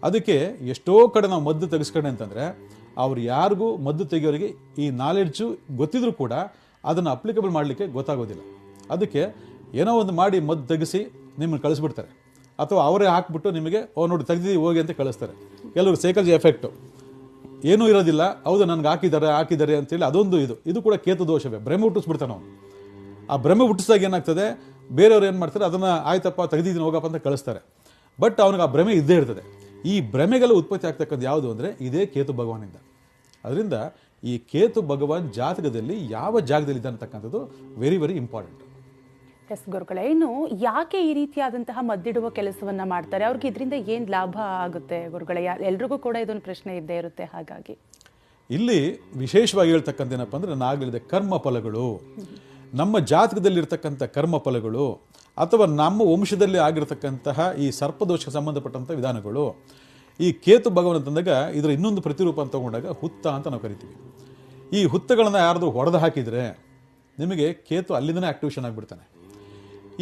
ಅದಕ್ಕೆ ಎಷ್ಟೋ ಕಡೆ ನಾವು ಮದ್ದು ತೆಗೆಸ್ಕೊಂಡೆ ಅಂತಂದರೆ ಅವ್ರು ಯಾರಿಗೂ ಮದ್ದು ತೆಗಿಯೋರಿಗೆ ಈ ನಾಲೆಡ್ಜು ಗೊತ್ತಿದ್ರೂ ಕೂಡ ಅದನ್ನು ಅಪ್ಲಿಕಬಲ್ ಮಾಡಲಿಕ್ಕೆ ಗೊತ್ತಾಗೋದಿಲ್ಲ. ಅದಕ್ಕೆ ಏನೋ ಒಂದು ಮಾಡಿ ಮದ್ದು ತೆಗೆಸಿ ನಿಮ್ಮನ್ನು ಕಳಿಸ್ಬಿಡ್ತಾರೆ, ಅಥವಾ ಅವರೇ ಹಾಕ್ಬಿಟ್ಟು ನಿಮಗೆ ನೋಡಿ ತೆಗೆದು ಹೋಗಿ ಅಂತ ಕಳಿಸ್ತಾರೆ. ಕೆಲವರು ಸೈಕಾಲಜಿ ಎಫೆಕ್ಟು ಏನೂ ಇರೋದಿಲ್ಲ, ಹೌದು ನನಗೆ ಹಾಕಿದ್ದಾರೆ ಅಂತೇಳಿ ಅದೊಂದು ಇದು ಕೂಡ ಕೇತು ದೋಷವೇ. ಭ್ರಮೆ ಹುಟ್ಟಿಸ್ಬಿಡ್ತಾನೆ ಅವನು. ಆ ಭ್ರಮೆ ಹುಟ್ಟಿಸಿದಾಗ ಏನಾಗ್ತದೆ, ಬೇರೆಯವ್ರು ಏನು ಮಾಡ್ತಾರೆ, ಅದನ್ನು ಆಯ್ತಪ್ಪ ತೆಗೆದಿದ್ದೀನಿ ಹೋಗಪ್ಪ ಅಂತ ಕಳಿಸ್ತಾರೆ. ಬಟ್ ಅವನಿಗೆ ಆ ಭ್ರಮೆ ಇದ್ದೇ ಇರ್ತದೆ. ಈ ಭ್ರಮೆಗೆಲ್ಲ ಉತ್ಪತ್ತಿ ಆಗ್ತಕ್ಕಂಥ ಯಾವುದು ಅಂದರೆ ಇದೇ ಕೇತು ಭಗವಾನಿಂದ. ಅದರಿಂದ ಈ ಕೇತು ಭಗವಾನ್ ಜಾತಕದಲ್ಲಿ ಯಾವ ಜಾಗದಲ್ಲಿ ಅಂತಕ್ಕಂಥದ್ದು ವೆರಿ ವೆರಿ ಇಂಪಾರ್ಟೆಂಟ್. ಎಸ್ ಗುರುಗಳೇ, ಇನ್ನು ಯಾಕೆ ಈ ರೀತಿಯಾದಂತಹ ಮದ್ದಿಡುವ ಕೆಲಸವನ್ನ ಮಾಡ್ತಾರೆ? ಅವ್ರಿಗೆ ಇದರಿಂದ ಏನು ಲಾಭ ಆಗುತ್ತೆ ಗುರುಗಳೇ? ಎಲ್ರಿಗೂ ಕೂಡ ಇದೊಂದು ಪ್ರಶ್ನೆ ಇದ್ದೇ ಇರುತ್ತೆ. ಹಾಗಾಗಿ ಇಲ್ಲಿ ವಿಶೇಷವಾಗಿ ಹೇಳ್ತಕ್ಕಂಥ ಏನಪ್ಪ ಅಂದರೆ, ನಾಗಲಿದೆ ಕರ್ಮ ಫಲಗಳು, ನಮ್ಮ ಜಾತಕದಲ್ಲಿರ್ತಕ್ಕಂಥ ಕರ್ಮ ಫಲಗಳು, ಅಥವಾ ನಮ್ಮ ವಂಶದಲ್ಲಿ ಆಗಿರತಕ್ಕಂತಹ ಈ ಸರ್ಪದೋಷಕ್ಕೆ ಸಂಬಂಧಪಟ್ಟಂಥ ವಿಧಾನಗಳು, ಈ ಕೇತು ಭಗವಾನ್ ಅಂತಂದಾಗ ಇದರ ಇನ್ನೊಂದು ಪ್ರತಿರೂಪ ಅಂತ ತಗೊಂಡಾಗ ಹುತ್ತ ಅಂತ ನಾವು ಕರಿತೀವಿ. ಈ ಹುತ್ತಗಳನ್ನು ಯಾರಾದರೂ ಹೊಡೆದು ಹಾಕಿದರೆ ನಿಮಗೆ ಕೇತು ಅಲ್ಲಿಂದನೇ ಆಕ್ಟಿವೇಶನ್ ಆಗಿಬಿಡ್ತಾನೆ.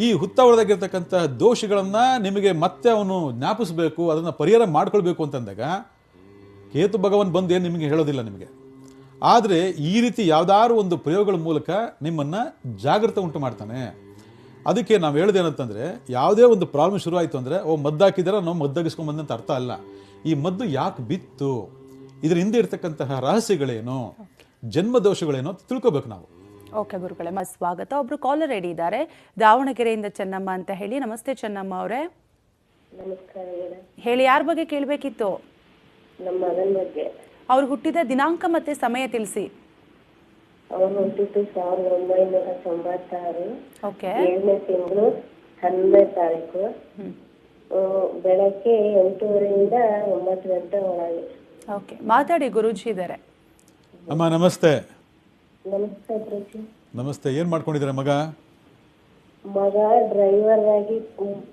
ಈ ಹುತ್ತ ಹೊಡೆದಾಗಿರ್ತಕ್ಕಂಥ ದೋಷಗಳನ್ನು ನಿಮಗೆ ಮತ್ತೆ ಅವನು ಜ್ಞಾಪಿಸಬೇಕು, ಅದನ್ನು ಪರಿಹಾರ ಮಾಡ್ಕೊಳ್ಬೇಕು ಅಂತಂದಾಗ ಕೇತು ಭಗವಾನ್ ಬಂದು ಏನು ನಿಮಗೆ ಹೇಳೋದಿಲ್ಲ ನಿಮಗೆ. ಆದರೆ ಈ ರೀತಿ ಯಾವುದಾದ್ರು ಒಂದು ಪ್ರಯೋಗಗಳ ಮೂಲಕ ನಿಮ್ಮನ್ನು ಜಾಗೃತ ಉಂಟು ಮಾಡ್ತಾನೆ. ಅದಕ್ಕೆ ನಾವು ಹೇಳೋದೇನಂತಂದರೆ, ಯಾವುದೇ ಒಂದು ಪ್ರಾಬ್ಲಮ್ ಶುರು ಆಯಿತು ಅಂದರೆ ಮದ್ದು ಹಾಕಿದಾರೆ ನಾವು ಮದ್ದಾಗಿಸ್ಕೊಂಡ್ಬಂದೆ ಅಂತ ಅರ್ಥ ಅಲ್ಲ. ಈ ಮದ್ದು ಯಾಕೆ ಬಿತ್ತು, ಇದರ ಹಿಂದೆ ಇರ್ತಕ್ಕಂತಹ ರಹಸ್ಯಗಳೇನು, ಜನ್ಮ ದೋಷಗಳೇನು ಅಂತ ತಿಳ್ಕೊಬೇಕು ನಾವು. ಓಕೆ ಗುರುಗಳೇ, ಸ್ವಾಗತ. ಒಬ್ರು ಕಾಲರ್ ರೆಡಿ ಇದ್ದಾರೆ, ದಾವಣಗೆರೆಯಿಂದ ಚೆನ್ನಮ್ಮ ಅಂತ ಹೇಳಿ. ನಮಸ್ತೆ ಚೆನ್ನಮ್ಮ ಅವರೇ. ನಮಸ್ಕಾರ. ಹೇಳಿ, ಯಾರ ಬಗ್ಗೆ ಕೇಳಬೇಕಿತ್ತು? ನಮ್ಮ ಮಗನ ಬಗ್ಗೆ. ಅವ್ರು ಹುಟ್ಟಿದ ದಿನಾಂಕ ಮತ್ತೆ ಸಮಯ ತಿಳಿಸಿ. ಅವರು ಹುಟ್ಟಿದ್ದು 1996 ಓಕೆ 7ನೇ ತಿಂಗಳು 12ನೇ ತಾರೀಕು ಬೆಳಗ್ಗೆ 8:30 9 ಗಂಟೆ ಒಳಗೆ. ಓಕೆ, ಮಾತಾಡಿ, ಗುರೂಜಿ ಇದ್ದಾರೆ. ಅಮ್ಮ ನಮಸ್ತೆ. ನಮಸ್ತೆ ಗುರೂಜಿ. ನಮಸ್ತೆ. ಏನು ಮಾಡ್ಕೊಂಡಿದ್ದಾರೆ ಮಗ? ಮಗ ಡ್ರೈವರ್ ಆಗಿ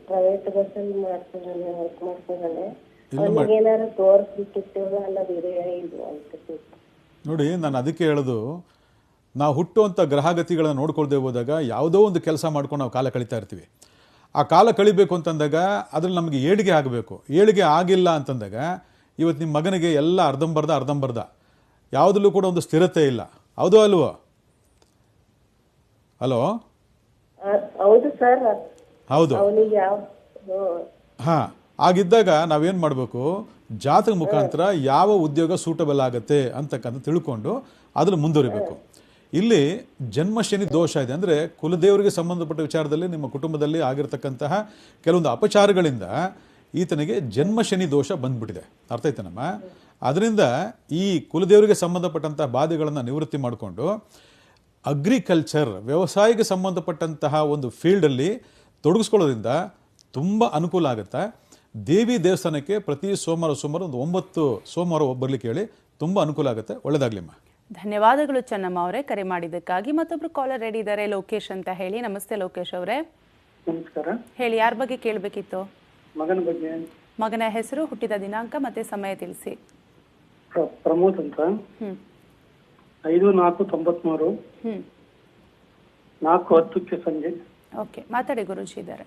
ಪ್ರೈವೇಟ್ ಬಸ್ಸಲ್ಲಿ ಮಾಡ್ತಿದ್ದಾನೆ, ವರ್ಕ್ ಮಾಡ್ತಿದ್ದಾನೆ. ಅವನಿಗೆ ಏನಾದ್ರು ತೋರಿಸ್ಬಿಟ್ಟಿತ್ತು ಅನ್ನೋದು ಇದು ಅಂತ. ನೋಡಿ, ನಾನು ಅದಕ್ಕೆ ಹೇಳೋದು, ನಾವು ಹುಟ್ಟುವಂಥ ಗ್ರಹಗತಿಗಳನ್ನು ನೋಡ್ಕೊಳ್ದೆ ಹೋದಾಗ ಯಾವುದೋ ಒಂದು ಕೆಲಸ ಮಾಡ್ಕೊಂಡು ನಾವು ಕಾಲ ಕಳೀತಾ ಇರ್ತೀವಿ. ಆ ಕಾಲ ಕಳಿಬೇಕು ಅಂತಂದಾಗ ಅದ್ರಲ್ಲಿ ನಮಗೆ ಏಳಿಗೆ ಆಗಬೇಕು. ಏಳಿಗೆ ಆಗಿಲ್ಲ ಅಂತಂದಾಗ ಇವತ್ತು ನಿಮ್ಮ ಮಗನಿಗೆ ಎಲ್ಲ ಅರ್ಧಂಬರ್ಧ, ಯಾವುದಲ್ಲೂ ಕೂಡ ಒಂದು ಸ್ಥಿರತೆ ಇಲ್ಲ. ಹೌದು ಅಲ್ವೋ? ಹಲೋ, ಹೌದು ಸರ್. ಹೌದು. ಅವನಿಗೆ ಹಾಂ, ಆಗಿದ್ದಾಗ ನಾವೇನು ಮಾಡಬೇಕು, ಜಾತಕ ಮುಖಾಂತರ ಯಾವ ಉದ್ಯೋಗ ಸೂಟಬಲ್ ಆಗುತ್ತೆ ಅಂತಕ್ಕಂಥ ತಿಳ್ಕೊಂಡು ಅದ್ರಲ್ಲಿ ಮುಂದುವರಿಬೇಕು. ಇಲ್ಲಿ ಜನ್ಮಶನಿ ದೋಷ ಇದೆ ಅಂದರೆ ಕುಲದೇವರಿಗೆ ಸಂಬಂಧಪಟ್ಟ ವಿಚಾರದಲ್ಲಿ ನಿಮ್ಮ ಕುಟುಂಬದಲ್ಲಿ ಆಗಿರ್ತಕ್ಕಂತಹ ಕೆಲವೊಂದು ಅಪಚಾರಗಳಿಂದ ಈತನಿಗೆ ಜನ್ಮಶನಿ ದೋಷ ಬಂದ್ಬಿಟ್ಟಿದೆ. ಅರ್ಥ ಆಯ್ತೇನಮ್ಮ? ಅದರಿಂದ ಈ ಕುಲದೇವರಿಗೆ ಸಂಬಂಧಪಟ್ಟಂತಹ ಬಾಧೆಗಳನ್ನು ನಿವೃತ್ತಿ ಮಾಡಿಕೊಂಡು ಅಗ್ರಿಕಲ್ಚರ್, ವ್ಯವಸಾಯಕ್ಕೆ ಸಂಬಂಧಪಟ್ಟಂತಹ ಒಂದು ಫೀಲ್ಡಲ್ಲಿ ತೊಡಗಿಸ್ಕೊಳ್ಳೋದ್ರಿಂದ ತುಂಬ ಅನುಕೂಲ ಆಗುತ್ತೆ. ದೇವಿ ದೇವಸ್ಥಾನಕ್ಕೆ ಪ್ರತಿ ಸೋಮವಾರ ಒಂದು 9 ಸೋಮವಾರ ಬರ್ಲಿಕ್ಕೆ ಹೇಳಿ, ತುಂಬ ಅನುಕೂಲ ಆಗುತ್ತೆ. ಒಳ್ಳೆಯದಾಗಲಿಮ್ಮ. ಧನ್ಯವಾದಗಳು ಚೆನ್ನಮ್ಮ ಅವರೇ, ಕರೆ ಮಾಡಿದ್ದಕ್ಕಾಗಿ. ಮತ್ತೊಬ್ರು ಕಾಲರ್ ರೆಡಿ ಇದ್ದಾರೆ, ಲೋಕೇಶ್ ಅಂತ ಹೇಳಿ. ನಮಸ್ತೆ ಲೋಕೇಶ್ ಅವರೇ. ನಮಸ್ಕಾರ. ಹೇಳಿ, ಯಾರ ಬಗ್ಗೆ ಕೇಳಬೇಕಿತ್ತು? ಮಗನ ಬಗ್ಗೆ. ಮಗನ ಹೆಸರು, ಹುಟ್ಟಿದ ದಿನಾಂಕ ಮತ್ತೆ ಸಮಯ ತಿಳಿಸಿ. ಪ್ರಮೋದ್ ಅಂತ. 5/4/93 4:10 ಸಂಜೆ. ಓಕೆ, ಮಾತಾಡಿ, ಗುರೂಜಿ ಇದ್ದಾರೆ.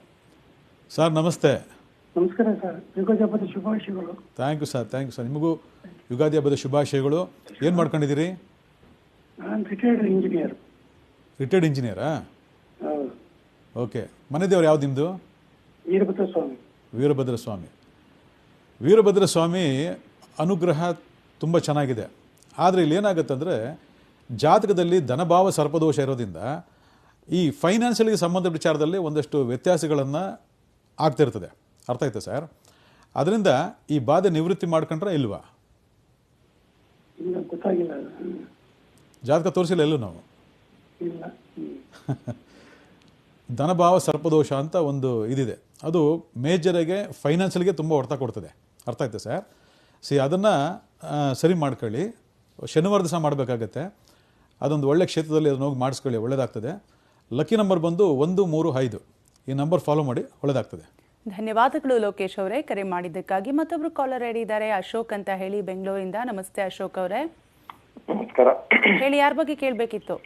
ಸರ್ ನಮಸ್ತೆ. ನಮಸ್ಕಾರ ಸರ್, ಯುಗಾದಿ ಹಬ್ಬದ ಶುಭಾಶಯಗಳು. Thank you sir. ನಿಮಗೂ ಯುಗಾದಿ ಹಬ್ಬದ ಶುಭಾಶಯಗಳು. ಏನು ಮಾಡ್ಕೊಂಡಿದ್ದೀರಿ? ನಾನು ರಿಟೈರ್ಡ್ ಇಂಜಿನಿಯರ್. ರಿಟೈರ್ಡ್ ಇಂಜಿನಿಯರಾ? ಹೌದು. ಓಕೆ. ಮನೆ ದೇವ್ರು ಯಾವ್ದು ನಿಮ್ಮದು? ವೀರಭದ್ರ ಸ್ವಾಮಿ. ವೀರಭದ್ರ ಸ್ವಾಮಿ ಅನುಗ್ರಹ ತುಂಬ ಚೆನ್ನಾಗಿದೆ. ಆದರೆ ಇಲ್ಲಿ ಏನಾಗುತ್ತೆ ಅಂದರೆ, ಜಾತಕದಲ್ಲಿ ಧನಭಾವ ಸರ್ಪದೋಷ ಇರೋದ್ರಿಂದ ಈ ಫೈನಾನ್ಷಿಯಲ್ಗೆ ಸಂಬಂಧ ವಿಚಾರದಲ್ಲಿ ಒಂದಷ್ಟು ವ್ಯತ್ಯಾಸಗಳನ್ನು ಆಗ್ತಿರ್ತದೆ. ಅರ್ಥ ಆಯ್ತಾ ಸರ್? ಅದರಿಂದ ಈ ಬಾಧೆ ನಿವೃತ್ತಿ ಮಾಡ್ಕೊಂಡ್ರೆ ಇಲ್ವಾ? ಇಲ್ಲ, ಗೊತ್ತಾಗಿಲ್ಲ. ಜಾತಕ ತೋರಿಸಿಲ್ಲ ಎಲ್ಲೂ ನಾವು. ಇಲ್ಲ. ಧನಭಾವ ಸರ್ಪದೋಷ ಅಂತ ಒಂದು ಇದಿದೆ. ಅದು ಮೇಜರಾಗೆ ಫೈನಾನ್ಷಿಯಲ್ಗೆ ತುಂಬ ಹೊಡೆತ ಕೊಡ್ತದೆ. ಅರ್ಥ ಆಯ್ತಾ ಸರ್? ಅದನ್ನು ಸರಿ ಮಾಡ್ಕೊಳ್ಳಿ. ಶನಿವಾರ ದಿವಸ ಮಾಡಬೇಕಾಗತ್ತೆ. ಅದೊಂದು ಒಳ್ಳೆ ಕ್ಷೇತ್ರದಲ್ಲಿ ಅದನ್ನು ಹೋಗಿ ಮಾಡಿಸ್ಕೊಳ್ಳಿ, ಒಳ್ಳೆಯದಾಗ್ತದೆ. ಲಕ್ಕಿ ನಂಬರ್ ಬಂದು 135. ಈ ನಂಬರ್ ಫಾಲೋ ಮಾಡಿ, ಒಳ್ಳೆಯದಾಗ್ತದೆ. ಧನ್ಯವಾದಗಳು ಲೋಕೇಶ್ ಅವರೇ ಕರೆ ಮಾಡಿದ್ದಕ್ಕಾಗಿ. ಮತ್ತೊಬ್ರು ಕಾಲರ್ ರೆಡಿ ಇದ್ದಾರೆ, ಅಶೋಕ್ ಅಂತ ಹೇಳಿ ಬೆಂಗಳೂರಿಂದ. ನಮಸ್ತೆ ಅಶೋಕ್ ಅವರೇ. ನಮಸ್ಕಾರ. ಹೇಳಿ, ಯಾರ ಬಗ್ಗೆ ಕೇಳಬೇಕಿತ್ತು?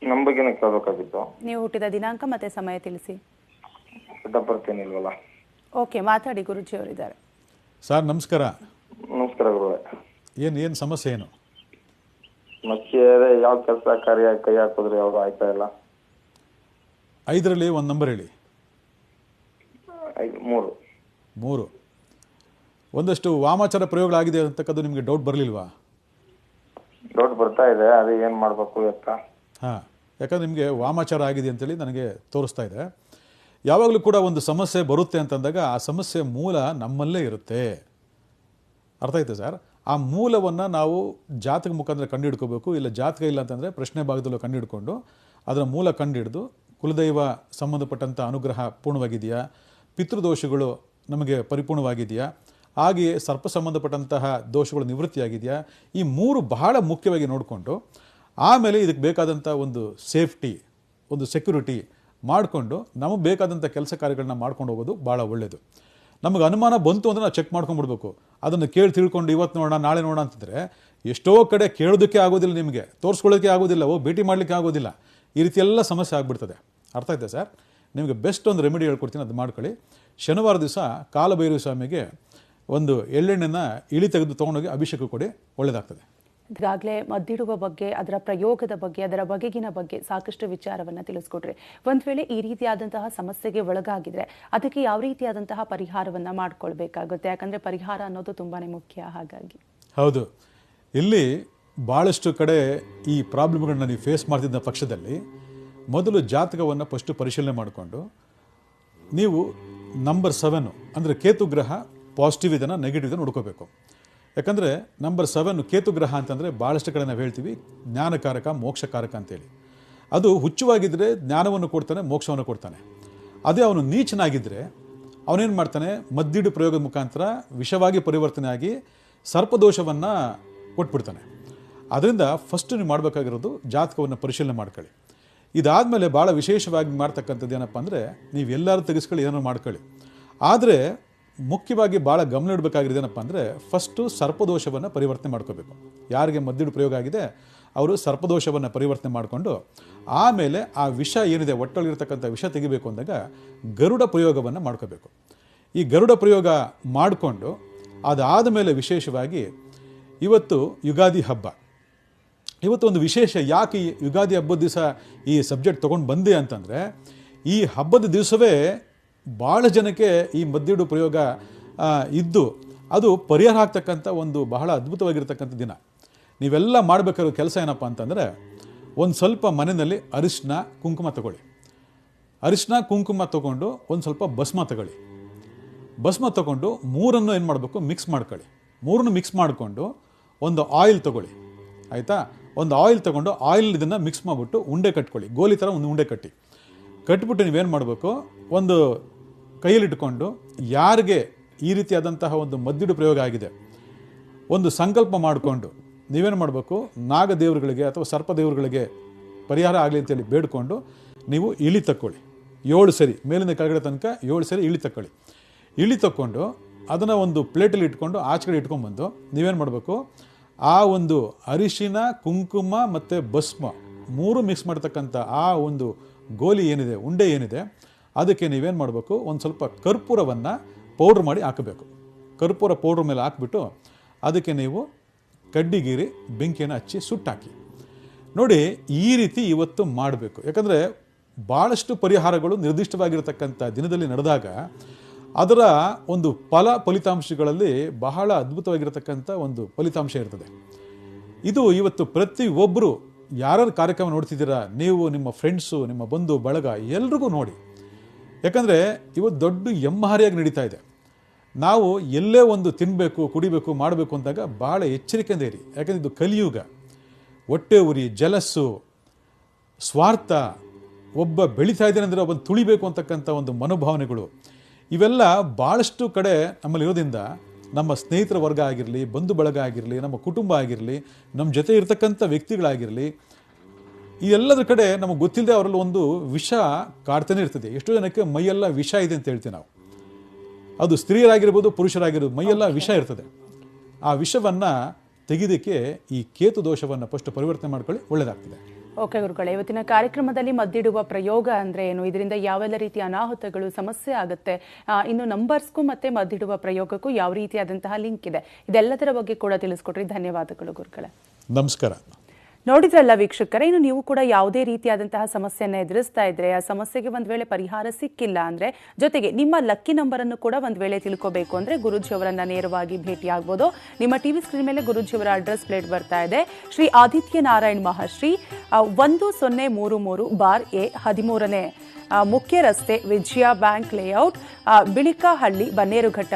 ನಮ್ಮ ಬಗ್ಗೆನೇ ಕೇಳಬೇಕಾಗಿತ್ತು. ನೀವು ಹುಟ್ಟಿದ ದಿನಾಂಕ ಮತ್ತೆ ಸಮಯ ತಿಳಿಸಿ. ಸಿದ್ಧಪಡ್ತೇನಿಲ್ವಲ್ಲ. ಓಕೆ, ಮಾತಾಡಿ, ಗುರುಜಿ ಅವರಿದ್ದಾರೆ. ಸರ್ ನಮಸ್ಕಾರ. ನಮಸ್ಕಾರ ಗುರುಗಳೇ. ಏನು ಸಮಸ್ಯೆ ಏನು? ಮತ್ತೆ ಯಾವ ಕೆಲಸ ಕಾರ್ಯ ಕೈ ಹಾಕಿದ್ರೆ ಯಾವುದು ಆಯ್ತಾ ಇಲ್ಲ. 5ರಲ್ಲಿ ಒಂದು ನಂಬರ್ ಹೇಳಿ. 3. 3. ಒಂದಷ್ಟು ವಾಮಾಚಾರ ಪ್ರಯೋಗಗಳಾಗಿದೆ ಅಂತಕ್ಕದ್ದು ನಿಮಗೆ ಡೌಟ್ ಬರಲಿಲ್ವಾ? ಡೌಟ್ ಬರ್ತಾ ಇದೆ, ಅದೇ ಏನು ಮಾಡಬೇಕು ಎತ್ತ. ಹಾಂ, ಯಾಕಂದರೆ ನಿಮಗೆ ವಾಮಾಚಾರ ಆಗಿದೆ ಅಂತೇಳಿ ನನಗೆ ತೋರಿಸ್ತಾ ಇದೆ. ಯಾವಾಗಲೂ ಕೂಡ ಒಂದು ಸಮಸ್ಯೆ ಬರುತ್ತೆ ಅಂತಂದಾಗ ಆ ಸಮಸ್ಯೆ ಮೂಲ ನಮ್ಮಲ್ಲೇ ಇರುತ್ತೆ. ಅರ್ಥ ಆಯ್ತು ಸರ್? ಆ ಮೂಲವನ್ನು ನಾವು ಜಾತಕ ಮುಖಾಂತರ ಕಂಡುಹಿಡ್ಕೋಬೇಕು. ಇಲ್ಲ ಜಾತಕ ಇಲ್ಲ ಅಂತಂದರೆ ಪ್ರಶ್ನೆ ಭಾಗದಲ್ಲೂ ಕಂಡುಹಿಡ್ಕೊಂಡು ಅದರ ಮೂಲ ಕಂಡುಹಿಡಿದು ಕುಲದೈವ ಸಂಬಂಧಪಟ್ಟಂಥ ಅನುಗ್ರಹ ಪೂರ್ಣವಾಗಿದೆಯಾ, ಪಿತೃದೋಷಗಳು ನಮಗೆ ಪರಿಪೂರ್ಣವಾಗಿದೆಯಾ, ಹಾಗೆಯೇ ಸರ್ಪ ಸಂಬಂಧಪಟ್ಟಂತಹ ದೋಷಗಳು ನಿವೃತ್ತಿಯಾಗಿದೆಯಾ, ಈ 3 ಬಹಳ ಮುಖ್ಯವಾಗಿ ನೋಡಿಕೊಂಡು ಆಮೇಲೆ ಇದಕ್ಕೆ ಬೇಕಾದಂಥ ಒಂದು ಸೇಫ್ಟಿ, ಒಂದು ಸೆಕ್ಯೂರಿಟಿ ಮಾಡಿಕೊಂಡು ನಮಗೆ ಬೇಕಾದಂಥ ಕೆಲಸ ಕಾರ್ಯಗಳನ್ನ ಮಾಡ್ಕೊಂಡು ಹೋಗೋದು ಭಾಳ ಒಳ್ಳೆಯದು. ನಮಗೆ ಅನುಮಾನ ಬಂತು ಅಂದರೆ ನಾವು ಚೆಕ್ ಮಾಡ್ಕೊಂಡ್ಬಿಡ್ಬೇಕು. ಅದನ್ನು ಕೇಳಿ ತಿಳ್ಕೊಂಡು ಇವತ್ತು ನೋಡೋಣ ನಾಳೆ ನೋಡೋಣ ಅಂತಂದರೆ ಎಷ್ಟೋ ಕಡೆ ಕೇಳೋದಕ್ಕೆ ಆಗೋದಿಲ್ಲ, ನಿಮಗೆ ತೋರಿಸ್ಕೊಳ್ಳೋಕ್ಕೆ ಆಗೋದಿಲ್ಲ, ಭೇಟಿ ಮಾಡಲಿಕ್ಕೆ ಆಗೋದಿಲ್ಲ. ಈ ರೀತಿ ಎಲ್ಲ ಸಮಸ್ಯೆ ಆಗಿಬಿಡ್ತದೆ. ಅರ್ಥ ಆಯ್ತಾ ಸರ್? ನಿಮಗೆ ಬೆಸ್ಟ್ ಒಂದು ರೆಮಿಡಿ ಹೇಳ್ಕೊಡ್ತೀನಿ, ಅದು ಮಾಡ್ಕೊಳ್ಳಿ. ಶನಿವಾರ ದಿವಸ ಕಾಲಭೈರವ ಸ್ವಾಮಿಗೆ ಒಂದು ಎಳ್ಳೆಣ್ಣೆನ ಇಳಿ ತೆಗೆದು ತೊಗೊಂಡೋಗಿ ಅಭಿಷೇಕ ಕೊಡಿ, ಒಳ್ಳೆಯದಾಗ್ತದೆ. ಈಗಾಗಲೇ ಮದ್ದಿಡುವ ಬಗ್ಗೆ, ಅದರ ಪ್ರಯೋಗದ ಬಗ್ಗೆ, ಅದರ ಬಗೆಗಿನ ಬಗ್ಗೆ ಸಾಕಷ್ಟು ವಿಚಾರವನ್ನು ತಿಳಿಸ್ಕೊಟ್ರಿ. ಒಂದು ವೇಳೆ ಈ ರೀತಿಯಾದಂತಹ ಸಮಸ್ಯೆಗೆ ಒಳಗಾಗಿದ್ರೆ ಅದಕ್ಕೆ ಯಾವ ರೀತಿಯಾದಂತಹ ಪರಿಹಾರವನ್ನು ಮಾಡ್ಕೊಳ್ಬೇಕಾಗುತ್ತೆ? ಯಾಕಂದರೆ ಪರಿಹಾರ ಅನ್ನೋದು ತುಂಬಾ ಮುಖ್ಯ. ಹಾಗಾಗಿ ಹೌದು, ಇಲ್ಲಿ ಭಾಳಷ್ಟು ಕಡೆ ಈ ಪ್ರಾಬ್ಲಮ್ಗಳನ್ನ ನೀವು ಫೇಸ್ ಮಾಡ್ತಿದ್ದ ಪಕ್ಷದಲ್ಲಿ ಮೊದಲು ಜಾತಕವನ್ನು ಫಸ್ಟು ಪರಿಶೀಲನೆ ಮಾಡಿಕೊಂಡು ನೀವು ನಂಬರ್ 7 ಅಂದರೆ ಕೇತು ಗ್ರಹ ಪಾಸಿಟಿವ್ ಇದನ್ನು ನೆಗೆಟಿವ್ ಇದನ್ನು ನೋಡ್ಕೋಬೇಕು. ಯಾಕಂದರೆ ನಂಬರ್ 7 ಕೇತು ಗ್ರಹ ಅಂತಂದರೆ ಭಾಳಷ್ಟು ಕಡೆ ನಾವು ಹೇಳ್ತೀವಿ ಜ್ಞಾನಕಾರಕ, ಮೋಕ್ಷಕಾರಕ ಅಂತೇಳಿ. ಅದು ಹುಚ್ಚುವಾಗಿದ್ದರೆ ಜ್ಞಾನವನ್ನು ಕೊಡ್ತಾನೆ, ಮೋಕ್ಷವನ್ನು ಕೊಡ್ತಾನೆ. ಅದೇ ಅವನು ನೀಚನಾಗಿದ್ದರೆ ಅವನೇನು ಮಾಡ್ತಾನೆ, ಮದ್ದಿಡು ಪ್ರಯೋಗದ ಮುಖಾಂತರ ವಿಷವಾಗಿ ಪರಿವರ್ತನೆ ಆಗಿ ಸರ್ಪದೋಷವನ್ನು ಕೊಟ್ಬಿಡ್ತಾನೆ. ಅದರಿಂದ ಫಸ್ಟ್ ನೀವು ಮಾಡಬೇಕಾಗಿರೋದು ಜಾತಕವನ್ನು ಪರಿಶೀಲನೆ ಮಾಡ್ಕೊಳ್ಳಿ. ಇದಾದಮೇಲೆ ಭಾಳ ವಿಶೇಷವಾಗಿ ಮಾಡ್ತಕ್ಕಂಥದ್ದು ಏನಪ್ಪ ಅಂದರೆ, ನೀವು ಎಲ್ಲರೂ ತೆಗೆಸ್ಕೊಳ್ಳಿ, ಏನೋ ಮಾಡ್ಕೊಳ್ಳಿ. ಆದರೆ ಮುಖ್ಯವಾಗಿ ಭಾಳ ಗಮನ ಇಡಬೇಕಾಗಿರೋದು ಏನಪ್ಪ ಅಂದರೆ, ಫಸ್ಟು ಸರ್ಪದೋಷವನ್ನು ಪರಿವರ್ತನೆ ಮಾಡ್ಕೋಬೇಕು. ಯಾರಿಗೆ ಮದ್ದಿಡು ಪ್ರಯೋಗ ಆಗಿದೆ ಅವರು ಸರ್ಪದೋಷವನ್ನು ಪರಿವರ್ತನೆ ಮಾಡಿಕೊಂಡು ಆಮೇಲೆ ಆ ವಿಷ ಏನಿದೆ ಒಟ್ಟಲ್ಲಿರ್ತಕ್ಕಂಥ ವಿಷ ತೆಗಿಬೇಕು ಅಂದಾಗ ಗರುಡ ಪ್ರಯೋಗವನ್ನು ಮಾಡ್ಕೋಬೇಕು. ಈ ಗರುಡ ಪ್ರಯೋಗ ಮಾಡಿಕೊಂಡು ಅದಾದ ಮೇಲೆ ವಿಶೇಷವಾಗಿ ಇವತ್ತು ಯುಗಾದಿ ಹಬ್ಬ. ಇವತ್ತು ಒಂದು ವಿಶೇಷ ಯಾಕೆ ಈ ಯುಗಾದಿ ಹಬ್ಬದ ದಿವಸ ಈ ಸಬ್ಜೆಕ್ಟ್ ತೊಗೊಂಡು ಬಂದೆ ಅಂತಂದರೆ, ಈ ಹಬ್ಬದ ದಿವಸವೇ ಭಾಳ ಜನಕ್ಕೆ ಈ ಮದ್ದಿಡು ಪ್ರಯೋಗ ಇದ್ದು ಅದು ಪರಿಹಾರ ಆಗ್ತಕ್ಕಂಥ ಒಂದು ಬಹಳ ಅದ್ಭುತವಾಗಿರ್ತಕ್ಕಂಥ ದಿನ. ನೀವೆಲ್ಲ ಮಾಡಬೇಕಾಗಿರೋ ಕೆಲಸ ಏನಪ್ಪ ಅಂತಂದರೆ, ಒಂದು ಸ್ವಲ್ಪ ಮನೆಯಲ್ಲಿ ಅರಿಶಿನ ಕುಂಕುಮ ತಗೊಳ್ಳಿ. ಅರಿಶಿನ ಕುಂಕುಮ ತೊಗೊಂಡು ಒಂದು ಸ್ವಲ್ಪ ಭಸ್ಮ ತಗೊಳ್ಳಿ. ಭಸ್ಮ ತೊಗೊಂಡು 3 ಏನು ಮಾಡಬೇಕು, ಮಿಕ್ಸ್ ಮಾಡ್ಕೊಳ್ಳಿ. 3 ಮಿಕ್ಸ್ ಮಾಡಿಕೊಂಡು ಒಂದು ಆಯಿಲ್ ತೊಗೊಳ್ಳಿ, ಆಯಿತಾ? ಒಂದು ಆಯಿಲ್ ತೊಗೊಂಡು ಆಯಿಲ್ ಇದನ್ನು ಮಿಕ್ಸ್ ಮಾಡಿಬಿಟ್ಟು ಉಂಡೆ ಕಟ್ಕೊಳ್ಳಿ. ಗೋಲಿ ಥರ ಒಂದು ಉಂಡೆ ಕಟ್ಟಿಬಿಟ್ಟು ನೀವೇನು ಮಾಡಬೇಕು, ಒಂದು ಕೈಯಲ್ಲಿಟ್ಕೊಂಡು ಯಾರಿಗೆ ಈ ರೀತಿಯಾದಂತಹ ಒಂದು ಮದ್ದಿಡು ಪ್ರಯೋಗ ಆಗಿದೆ ಒಂದು ಸಂಕಲ್ಪ ಮಾಡಿಕೊಂಡು ನೀವೇನು ಮಾಡಬೇಕು, ನಾಗದೇವರುಗಳಿಗೆ ಅಥವಾ ಸರ್ಪದೇವರುಗಳಿಗೆ ಪರಿಹಾರ ಆಗಲಿ ಅಂತೇಳಿ ಬೇಡ್ಕೊಂಡು ನೀವು ಇಳಿ ತಕ್ಕೊಳ್ಳಿ. 7 ಸರಿ ಮೇಲಿಂದ ಕೆಳಗಡೆ ತನಕ 7 ಸರಿ ಇಳಿ ತಕ್ಕೊಳ್ಳಿ. ಇಳಿ ತಕ್ಕೊಂಡು ಅದನ್ನು ಒಂದು ಪ್ಲೇಟಲ್ಲಿ ಇಟ್ಕೊಂಡು ಆಚೆಗಡೆ ಇಟ್ಕೊಂಡ್ಬಂದು ನೀವೇನು ಮಾಡಬೇಕು, ಆ ಒಂದು ಅರಿಶಿನ ಕುಂಕುಮ ಮತ್ತು ಭಸ್ಮ 3 ಮಿಕ್ಸ್ ಮಾಡ್ತಕ್ಕಂಥ ಆ ಒಂದು ಗೋಲಿ ಏನಿದೆ, ಉಂಡೆ ಏನಿದೆ, ಅದಕ್ಕೆ ನೀವೇನು ಮಾಡಬೇಕು, ಒಂದು ಸ್ವಲ್ಪ ಕರ್ಪೂರವನ್ನು ಪೌಡ್ರ್ ಮಾಡಿ ಹಾಕಬೇಕು. ಕರ್ಪೂರ ಪೌಡ್ರ್ ಮೇಲೆ ಹಾಕ್ಬಿಟ್ಟು ಅದಕ್ಕೆ ನೀವು ಕಡ್ಡಿಗೀರಿ ಬೆಂಕಿಯನ್ನು ಹಚ್ಚಿ ಸುಟ್ಟಾಕಿ. ನೋಡಿ, ಈ ರೀತಿ ಇವತ್ತು ಮಾಡಬೇಕು. ಯಾಕಂದರೆ ಭಾಳಷ್ಟು ಪರಿಹಾರಗಳು ನಿರ್ದಿಷ್ಟವಾಗಿರತಕ್ಕಂಥ ದಿನದಲ್ಲಿ ನಡೆದಾಗ ಅದರ ಒಂದು ಫಲಿತಾಂಶಗಳಲ್ಲಿ ಬಹಳ ಅದ್ಭುತವಾಗಿರತಕ್ಕಂಥ ಒಂದು ಫಲಿತಾಂಶ ಇರ್ತದೆ. ಇದು ಇವತ್ತು ಪ್ರತಿಯೊಬ್ಬರು ಯಾರ್ಯಾರು ಕಾರ್ಯಕ್ರಮ ನೋಡ್ತಿದ್ದೀರಾ, ನೀವು ನಿಮ್ಮ ಫ್ರೆಂಡ್ಸು, ನಿಮ್ಮ ಬಂಧು ಬಳಗ ಎಲ್ರಿಗೂ ನೋಡಿ. ಯಾಕಂದರೆ ಇವತ್ತು ದೊಡ್ಡ ಎಮ್ಮಹಾರಿಯಾಗಿ ನಡೀತಾ ಇದೆ. ನಾವು ಎಲ್ಲೇ ಒಂದು ತಿನ್ನಬೇಕು, ಕುಡಿಬೇಕು, ಮಾಡಬೇಕು ಅಂದಾಗ ಭಾಳ ಎಚ್ಚರಿಕೆಯಿಂದ ಇರಿ. ಯಾಕಂದರೆ ಇದು ಕಲಿಯುಗ. ಹೊಟ್ಟೆ ಉರಿ, ಜಲಸ್ಸು, ಸ್ವಾರ್ಥ, ಒಬ್ಬ ಬೆಳೀತಾ ಇದ್ದೇನೆ ಅಂದರೆ ಒಬ್ಬನು ತುಳಿಬೇಕು ಅಂತಕ್ಕಂಥ ಒಂದು ಮನೋಭಾವನೆಗಳು, ಇವೆಲ್ಲ ಭಾಳಷ್ಟು ಕಡೆ ನಮ್ಮಲ್ಲಿರೋದ್ರಿಂದ ನಮ್ಮ ಸ್ನೇಹಿತರ ವರ್ಗ ಆಗಿರಲಿ, ಬಂಧು ಬಳಗ ಆಗಿರಲಿ, ನಮ್ಮ ಕುಟುಂಬ ಆಗಿರಲಿ, ನಮ್ಮ ಜೊತೆ ಇರ್ತಕ್ಕಂಥ ವ್ಯಕ್ತಿಗಳಾಗಿರಲಿ, ಈ ಎಲ್ಲದರ ಕಡೆ ನಮಗೆ ಗೊತ್ತಿಲ್ಲದೆ ಅವರಲ್ಲಿ ಒಂದು ವಿಷ ಕಾಡ್ತಾನೆ ಇರ್ತದೆ. ಎಷ್ಟೋ ಜನಕ್ಕೆ ಮೈಯೆಲ್ಲ ವಿಷ ಇದೆ ಅಂತ ಹೇಳ್ತೀವಿ ನಾವು. ಅದು ಸ್ತ್ರೀಯರಾಗಿರ್ಬೋದು ಪುರುಷರಾಗಿರ್ಬೋದು ಮೈಯೆಲ್ಲ ವಿಷ ಇರ್ತದೆ. ಆ ವಿಷವನ್ನು ತೆಗೆದಕ್ಕೆ ಈ ಕೇತು ದೋಷವನ್ನು ಫಸ್ಟ್ ಪರಿವರ್ತನೆ ಮಾಡ್ಕೊಳ್ಳಿ, ಒಳ್ಳೆಯದಾಗ್ತದೆ. ಓಕೆ ಗುರುಗಳೇ, ಇವತ್ತಿನ ಕಾರ್ಯಕ್ರಮದಲ್ಲಿ ಮದ್ದಿಡುವ ಪ್ರಯೋಗ ಅಂದರೆ ಏನು, ಇದರಿಂದ ಯಾವೆಲ್ಲ ರೀತಿಯ ಅನಾಹುತಗಳು ಸಮಸ್ಯೆ ಆಗುತ್ತೆ, ಇನ್ನು ನಂಬರ್ಸ್ಗೂ ಮತ್ತು ಮದ್ದಿಡುವ ಪ್ರಯೋಗಕ್ಕೂ ಯಾವ ರೀತಿಯಾದಂತಹ ಲಿಂಕ್ ಇದೆ, ಇದೆಲ್ಲದರ ಬಗ್ಗೆ ಕೂಡ ತಿಳಿಸ್ಕೊಟ್ರಿ. ಧನ್ಯವಾದಗಳು ಗುರುಗಳೇ. ನಮಸ್ಕಾರ. ನೋಡಿದ್ರಲ್ಲ ವೀಕ್ಷಕರೇ, ಇನ್ನು ನೀವು ಕೂಡ ಯಾವುದೇ ರೀತಿಯಾದಂತಹ ಸಮಸ್ಯೆಯನ್ನು ಎದುರಿಸ್ತಾ ಇದ್ರೆ, ಆ ಸಮಸ್ಯೆಗೆ ಒಂದು ವೇಳೆ ಪರಿಹಾರ ಸಿಕ್ಕಿಲ್ಲ ಅಂದರೆ, ಜೊತೆಗೆ ನಿಮ್ಮ ಲಕ್ಕಿ ನಂಬರನ್ನು ಕೂಡ ಒಂದು ವೇಳೆ ತಿಳ್ಕೋಬೇಕು ಅಂದರೆ ಗುರೂಜಿಯವರನ್ನ ನೇರವಾಗಿ ಭೇಟಿಯಾಗ್ಬೋದು. ನಿಮ್ಮ ಟಿವಿ ಸ್ಕ್ರೀನ್ ಮೇಲೆ ಗುರೂಜಿಯವರ ಅಡ್ರೆಸ್ ಪ್ಲೇಟ್ ಬರ್ತಾ ಇದೆ. ಶ್ರೀ ಆದಿತ್ಯ ನಾರಾಯಣ್ ಮಹರ್ಷಿ 1033 ಬಾರ್ ಎ 13ನೇ ಮುಖ್ಯ ರಸ್ತೆ, ವಿಜಯ ಬ್ಯಾಂಕ್ ಲೇಔಟ್, ಬಿಳಿಕಹಳ್ಳಿ, ಬನ್ನೇರುಘಟ್ಟ